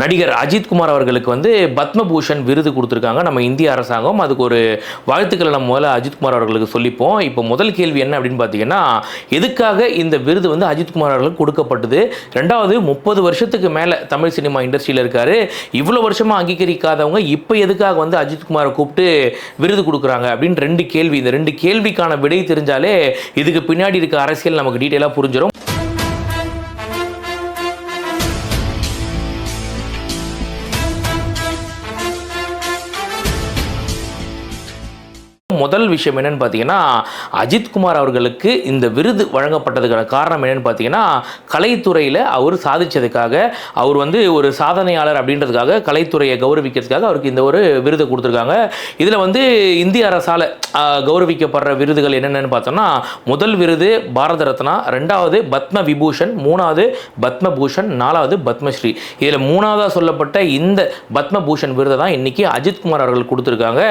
நடிகர் அஜித்குமார் அவர்களுக்கு வந்து பத்மபூஷன் விருது கொடுத்துருக்காங்க நம்ம இந்திய அரசாங்கம். அதுக்கு ஒரு வாழ்த்துக்களை நம்ம முதல்ல அஜித்குமார் அவர்களுக்கு சொல்லிப்போம். இப்போ முதல் கேள்வி என்ன அப்படின்னு பார்த்தீங்கன்னா, எதுக்காக இந்த விருது வந்து அஜித்குமார் அவர்களுக்கு கொடுக்கப்பட்டது? ரெண்டாவது, 30 வருஷத்துக்கு மேலே தமிழ் சினிமா இண்டஸ்ட்ரியில் இருக்காரு. இவ்வளோ வருஷமாக அங்கீகரிக்காதவங்க இப்போ எதுக்காக வந்து அஜித்குமாரை கூப்பிட்டு விருது கொடுக்குறாங்க அப்படின்னு 2 கேள்வி. இந்த 2 கேள்விக்கான விடை தெரிஞ்சாலே இதுக்கு பின்னாடி இருக்க அரசியல் நமக்கு டீட்டெயிலாக புரிஞ்சிடும். முதல் விஷயம் என்னன்னு பார்த்தீங்கன்னா, அஜித்குமார் அவர்களுக்கு இந்த விருது வழங்கப்பட்டதுக்கான காரணம் என்னன்னு பார்த்தீங்கன்னா, கலைத்துறையில் அவர் சாதிச்சதுக்காக, அவர் வந்து ஒரு சாதனையாளர் அப்படின்றதுக்காக, கலைத்துறையை கௌரவிக்கிறதுக்காக அவருக்கு இந்த ஒரு விருதை கொடுத்துருக்காங்க. இதில் வந்து இந்திய அரசால் கௌரவிக்கப்படுற விருதுகள் என்னென்னு பார்த்தோம்னா, முதல் விருது பாரத ரத்னா, 2வது பத்ம விபூஷன், 3வது பத்மபூஷன், 4வது பத்மஸ்ரீ. இதில் 3வதாக சொல்லப்பட்ட இந்த பத்மபூஷன் விருதை தான் இன்னைக்கு அஜித்குமார் அவர்கள் கொடுத்துருக்காங்க.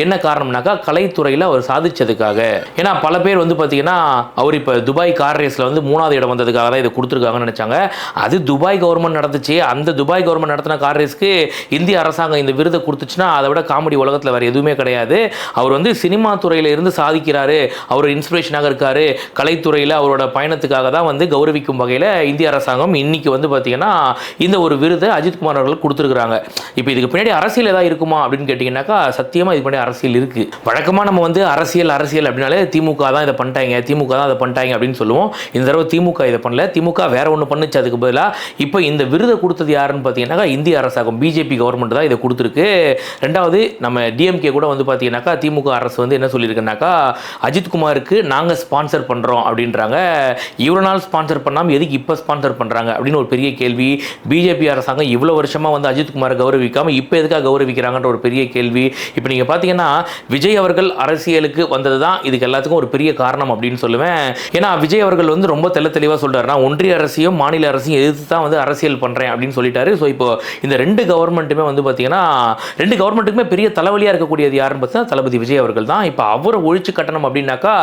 என்ன காரணம்னாக்கா, கலைத்துறையில் அவர் சாதிச்சதுக்காக. ஏன்னா பல பேர் வந்து பார்த்தீங்கன்னா, அவர் இப்போ துபாய் கார் ரேஸில் வந்து 3வது இடம் வந்ததுக்காக தான் இதை கொடுத்துருக்காங்கன்னு நினச்சாங்க. அது துபாய் கவர்மெண்ட் நடந்துச்சு. அந்த துபாய் கவர்மெண்ட் நடத்தின கார் ரேஸ்க்கு இந்திய அரசாங்கம் இந்த விருதை கொடுத்துச்சுன்னா அதை விட காமெடி உலகத்தில் வேறு எதுவுமே கிடையாது. அவர் வந்து சினிமா துறையில் இருந்து சாதிக்கிறாரு, அவர் இன்ஸ்பிரேஷனாக இருக்காரு. கலைத்துறையில் அவரோட பயணத்துக்காக தான் வந்து கௌரவிக்கும் வகையில் இந்திய அரசாங்கம் இன்னைக்கு வந்து பார்த்தீங்கன்னா இந்த ஒரு விருதை அஜித்குமார் அவர்கள் கொடுத்துருக்குறாங்க. இப்போ இதுக்கு பின்னாடி அரசியல் ஏதாவது இருக்குமா அப்படின்னு கேட்டிங்கன்னாக்கா, சத்தியமாக இதுக்கு பின்னாடி அரசியல் இருக்குது. வழக்கமாக நம்ம வந்து அரசியல் அப்படின்னாலே திமுக தான் இதை பண்ணிட்டாங்க, திமுக தான் அதை பண்ணிட்டாங்க அப்படின்னு சொல்லுவோம். இந்த தடவை திமுக இதை பண்ணல, திமுக வேற ஒன்று பண்ணுச்சு. அதுக்கு பதிலாக இப்போ இந்த விருதை கொடுத்தது யாருன்னு பார்த்தீங்கன்னாக்கா, இந்திய அரசாங்கம், பிஜேபி கவர்மெண்ட் தான் இதை கொடுத்துருக்கு. ரெண்டாவது, நம்ம டிஎம்கே கூட வந்து பார்த்தீங்கன்னாக்கா, திமுக அரசு வந்து என்ன சொல்லியிருக்குனாக்கா, அஜித்குமாருக்கு நாங்கள் ஸ்பான்சர் பண்ணுறோம் அப்படின்றாங்க. இவ்வளோ நாள் ஸ்பான்சர் பண்ணாமல் எதுக்கு இப்போ ஸ்பான்சர் பண்ணுறாங்க அப்படின்னு ஒரு பெரிய கேள்வி. பிஜேபி அரசாங்கம் இவ்வளோ வருஷமாக வந்து அஜித்குமாரை கௌரவிக்காமல் இப்போ எதுக்காக கௌரவிக்கிறாங்கன்ற ஒரு பெரிய கேள்வி. இப்போ நீங்கள் பார்த்தீங்கன்னா, விஜய் அவர்கள் அரசியலுக்கு வந்தது தான் இதுக்கு எல்லாத்துக்கும் ஒரு பெரிய காரணம் அப்படின்னு சொல்லுவேன். ஏன்னா விஜய் அவர்கள் வந்து ரொம்ப தெளிவாக சொல்றாரு, நான் ஒன்றிய அரசையும் மாநில அரசையும் எதிர்த்து தான் வந்து அரசியல் பண்ணுறேன் அப்படின்னு சொல்லிட்டாரு. ஸோ இப்போ இந்த 2 கவர்மெண்ட்டுமே வந்து பார்த்தீங்கன்னா, 2 கவர்மெண்ட்டுக்குமே பெரிய தலைவலியாக இருக்கக்கூடியது யாருன்னு பார்த்தா தளபதி விஜய் அவர்கள் தான். இப்போ அவரை ஒழிச்சு கட்டணும் அப்படின்னாக்கா,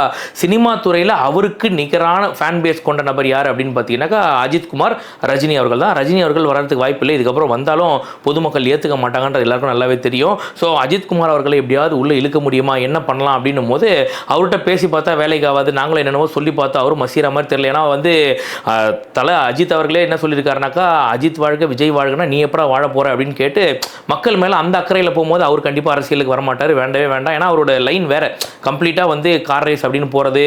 சினிமா துறையில் அவருக்கு நிகரான ஃபேன் பேஸ் கொண்ட நபர் யார் அப்படின்னு பார்த்தீங்கன்னாக்கா, அஜித்குமார், ரஜினி அவர்கள் தான். ரஜினி அவர்கள் வர்றதுக்கு வாய்ப்பு இல்லை. இதுக்கப்புறம் வந்தாலும் பொதுமக்கள் ஏற்றுக்க மாட்டாங்கன்றது எல்லாருக்கும் நல்லாவே தெரியும். ஸோ அஜித்குமார் அவர்களை எப்படியாவது உள்ளே இழுக்க முடியுமா, என்ன பண்ணலாம் அப்படின்னும் போது அவர்கிட்ட பேசி பார்த்தா வேலைக்கு ஆகாது, நாங்களும் என்னென்னவோ சொல்லி பார்த்தா அவரும் மசீரா மாதிரி தெரியல. ஏன்னா வந்து அஜித் அவர்களே என்ன சொல்லியிருக்காருனாக்கா, அஜித் வாழ்க விஜய் வாழ்கனா நீ எப்படா வாழ போகிற அப்படின்னு கேட்டு மக்கள் மேலே அந்த அக்கறையில் போகும்போது அவர் கண்டிப்பாக அரசியலுக்கு வரமாட்டார், வேண்டவே வேண்டாம். ஏன்னா அவரோட லைன் வேறு, கம்ப்ளீட்டாக வந்து கார் ரேஸ் அப்படின்னு போகிறது,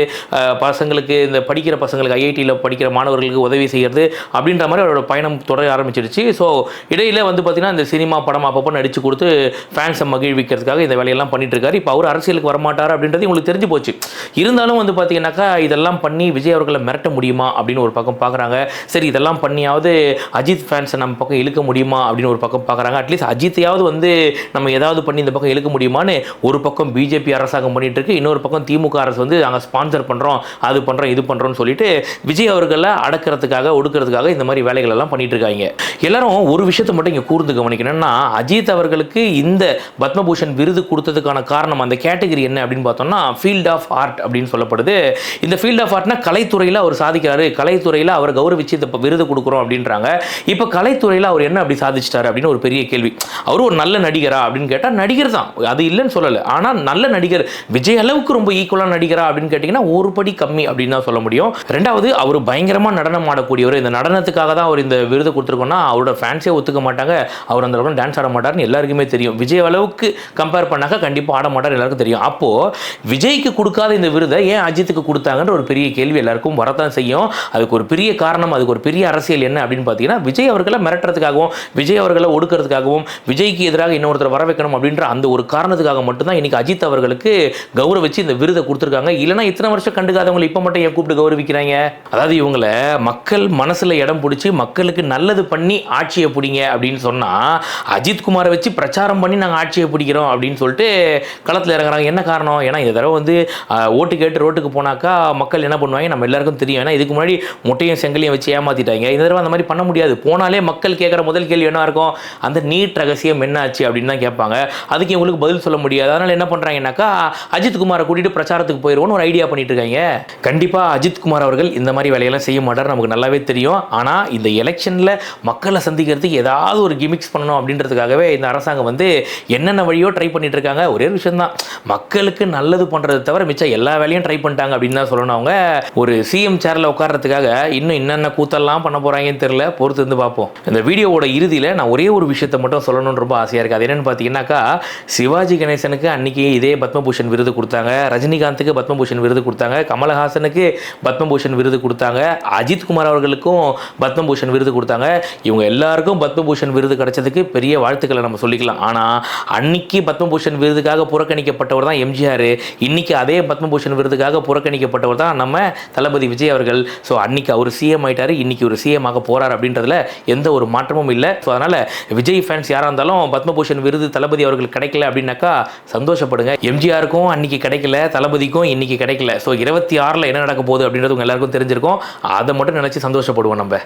பசங்களுக்கு இந்த படிக்கிற பசங்களுக்கு ஐஐடியில் படிக்கிற மாணவர்களுக்கு உதவி செய்கிறது அப்படின்ற மாதிரி அவரோட பயணம் தொடர ஆரம்பிச்சிருச்சு. ஸோ இடையில் வந்து பார்த்திங்கன்னா இந்த சினிமா படம் அப்பப்போ நடித்து கொடுத்து ஃபேன்ஸை மகிழ்விக்கிறதுக்காக இந்த வேலையெல்லாம் பண்ணிட்டு இருக்காரு. இப்போ அவர் அரசியலுக்கு வரமாட்டார் அப்படின்றது உங்களுக்கு தெரிஞ்சு போச்சு. இருந்தாலும் வந்து பார்த்தீங்கன்னாக்கா, இதெல்லாம் பண்ணி விஜய் அவர்களை மிரட்ட முடியுமா அப்படின்னு ஒரு பக்கம் பார்க்குறாங்க. சரி, இதெல்லாம் பண்ணியாவது அஜித் ஃபேன்ஸை நம்ம பக்கம் இழுக்க முடியுமா அப்படின்னு ஒரு பக்கம் பார்க்குறாங்க. அட்லீஸ்ட் அஜித்தையாவது வந்து நம்ம ஏதாவது பண்ணி இந்த பக்கம் இழுக்க முடியுமான்னு ஒரு பக்கம் பிஜேபி அரசாங்கம் பண்ணிட்டு இருக்கு, இன்னொரு பக்கம் திமுக அரசு வந்து நாங்கள் ஸ்பான்சர் பண்ணுறோம், அது பண்ணுறோம், இது பண்ணுறோம்னு சொல்லிட்டு விஜய் அவர்களை அடக்கிறதுக்காக ஒடுக்கிறதுக்காக இந்த மாதிரி வேலைகள் எல்லாம் பண்ணிட்டு இருக்காங்க. எல்லாரும் ஒரு விஷயத்தை மட்டும் இங்கே கூர்ந்து கவனிக்கணும்னா, அஜித் அவர்களுக்கு இந்த பத்மபூஷன் விருது கொடுத்ததுக்கான காரணம், அந்த கேட்டகரி என்ன அப்படின்னு பார்த்தோம்னா, ஃபீல்ட் ஆஃப் ஆர்ட் அப்படின்னு சொல்லப்படுது. இந்த ஃபீல்ட் ஆஃப் ஆர்ட்னா கலைத்துறையில் அவர் சாதிக்கிறாரு, கலைத்துறையில் அவர் கௌரவிச்சு இந்த விருது கொடுக்குறோம் அப்படின்றாங்க. இப்போ கலைத்துறையில் அவர் என்ன அப்படி சாதிச்சிட்டாரு அப்படின்னு ஒரு பெரிய கேள்வி. அவர் ஒரு நல்ல நடிகரா அப்படின்னு கேட்டால் நடிகர் தான், அது இல்லைன்னு சொல்லலை. ஆனால் நல்ல நடிகர், விஜய் அளவுக்கு ரொம்ப ஈக்குவலான நடிகரா அப்படின்னு கேட்டிங்கன்னா ஒரு படி கம்மி அப்படின்னு தான் சொல்ல முடியும். ரெண்டாவது, அவர் பயங்கரமாக நடனம் ஆடக்கூடியவர். இந்த நடனத்துக்காக தான் அவர் இந்த விருது கொடுத்துருக்கோம்னா அவரோட ஃபேன்ஸே ஒத்துக்க மாட்டாங்க, அவர் அந்த அளவுக்கு டான்ஸ் ஆட மாட்டார்னு எல்லாருக்குமே தெரியும். விஜய் அளவுக்கு கம்பேர் பண்ணாக்க கண்டிப்பாக ஆட மாட்டார், எல்லாருக்கும் தெரியும். அப்போது விஜய்க்கு கொடுக்காத இந்த விருதை ஏன் அஜித்துக்கு கொடுத்தாங்கன்ற ஒரு பெரிய கேள்வி எல்லாருக்கும் வரத்தான் செய்யும். அதுக்கு ஒரு பெரிய காரணம், அதுக்கு ஒரு பெரிய அரசியல் என்ன அப்படின்னு பார்த்தீங்கன்னா, விஜய் அவர்களை மிரட்டுறதுக்காகவும் விஜய் அவர்களை ஒடுக்கிறதுக்காகவும் விஜய்க்கு எதிராக இன்னொருத்தர் வர வைக்கணும் அப்படின்ற அந்த ஒரு காரணத்துக்காக மட்டும்தான் இன்னைக்கு அஜித் அவர்களுக்கு கௌரவிச்சு இந்த விருதை கொடுத்துருக்காங்க. இல்லைனா இத்தனை வருஷம் கண்டுக்காதவங்களை இப்போ மட்டும் ஏன் கூப்பிட்டு கௌரவிக்கிறாங்க? அதாவது இவங்களை மக்கள் மனசில் இடம் பிடிச்சி மக்களுக்கு நல்லது பண்ணி ஆட்சியை பிடிங்க அப்படின்னு சொன்னால், அஜித்குமாரை வச்சு பிரச்சாரம் பண்ணி நாங்கள் ஆட்சியை பிடிக்கிறோம் அப்படின்னு சொல்லிட்டு களத்தில் இறங்குறாங்க. என்ன காரணம்? ஏன்னா இந்த தடவை வந்து ஓட்டு கேட்டு ரோட்டுக்கு போனாக்கா மக்கள் என்ன பண்ணுவாங்க நம்ம எல்லாருக்கும் தெரியும். ஏன்னா இதுக்கு முன்னாடி முட்டையும் செங்கலையும் வச்சு ஏமாத்திட்டாங்க. இந்த தடவை அந்த மாதிரி பண்ண முடியாது. போனாலே மக்கள் கேட்குற முதல் கேள்வி என்ன இருக்கும்? அந்த நீட் ரகசியம் என்ன ஆச்சு அப்படின்னு தான் கேட்பாங்க. அதுக்கு இவங்களுக்கு பதில் சொல்ல முடியாது. அதனால் என்ன பண்ணுறாங்கன்னாக்கா அஜித்குமாரை கூட்டிகிட்டு பிரச்சாரத்துக்கு போயிடுவோன்னு ஒரு ஐடியா பண்ணிட்டு இருக்காங்க. கண்டிப்பாக அஜித்குமார் அவர்கள் இந்த மாதிரி வேலையெல்லாம் செய்ய மாட்டார், நமக்கு நல்லாவே தெரியும். ஆனால் இந்த எலெக்ஷனில் மக்களை சந்திக்கிறதுக்கு ஏதாவது ஒரு கிமிக்ஸ் பண்ணணும் அப்படின்றதுக்காகவே இந்த அரசாங்கம் வந்து என்னென்ன வழியோ ட்ரை பண்ணிட்டு இருக்காங்க. ஒரே விஷயம் தான், மக்களுக்கு நல்லது பண்ணுறதை தவிர மிச்சம் எல்லா வேலையும் ட்ரை பண்ணிட்டாங்க அப்படின்னு தான் சொல்லணும். அவங்க ஒரு சிஎம் சேரில் உட்கார்றதுக்காக இன்னும் என்னென்ன கூத்தெல்லாம் பண்ண போகிறாங்கன்னு தெரியல, பொறுத்து இருந்து பார்ப்போம். இந்த வீடியோவோட இறுதியில் நான் ஒரே ஒரு விஷயத்தை மட்டும் சொல்லணும்னு ரொம்ப ஆசையாக இருக்குது. அது என்னென்னு பார்த்தீங்கன்னாக்கா, சிவாஜி கணேசனுக்கு அன்றைக்கி இதே பத்மபூஷன் விருது கொடுத்தாங்க, ரஜினிகாந்துக்கு பத்மபூஷன் விருது கொடுத்தாங்க, கமலஹாசனுக்கு பத்மபூஷன் விருது கொடுத்தாங்க, அஜித்குமார் அவர்களுக்கும் பத்மபூஷன் விருது கொடுத்தாங்க. இவங்க எல்லாருக்கும் பத்மபூஷன் விருது கிடைச்சதுக்கு பெரிய வாழ்த்துக்களை நம்ம சொல்லிக்கலாம். ஆனால் அன்னைக்கு பத்மபூஷன் விருதுக்காக புறக்கணிக்கப்பட்டவர் தான் எம்ஜிஆர். இன்னைக்கு அதே பத்மபூஷன் விருதுக்காக புறக்கணிக்கப்பட்டவர் தான் நம்ம தளபதி விஜய் அவர்கள். ஸோ அன்னைக்கு அவர் சிஎம் ஆயிட்டாரு, இன்னைக்கு ஒரு சிஎம் ஆக போறார் அப்படின்றதுல எந்த ஒரு மாற்றமும் இல்லை. ஸோ அதனால விஜய் ஃபேன்ஸ் யாராக இருந்தாலும் பத்மபூஷன் விருது தளபதி அவர்கள் கிடைக்கல அப்படின்னாக்கா சந்தோஷப்படுங்க. எம்ஜிஆருக்கும் அன்னைக்கு கிடைக்கல, தளபதிக்கும் இன்னைக்கு கிடைக்கல. ஸோ 26 என்ன நடக்க போகுது அப்படின்றது உங்க எல்லாருக்கும் தெரிஞ்சிருக்கும். அதை மட்டும் நினைச்சு சந்தோஷப்படுவோம் நம்ம.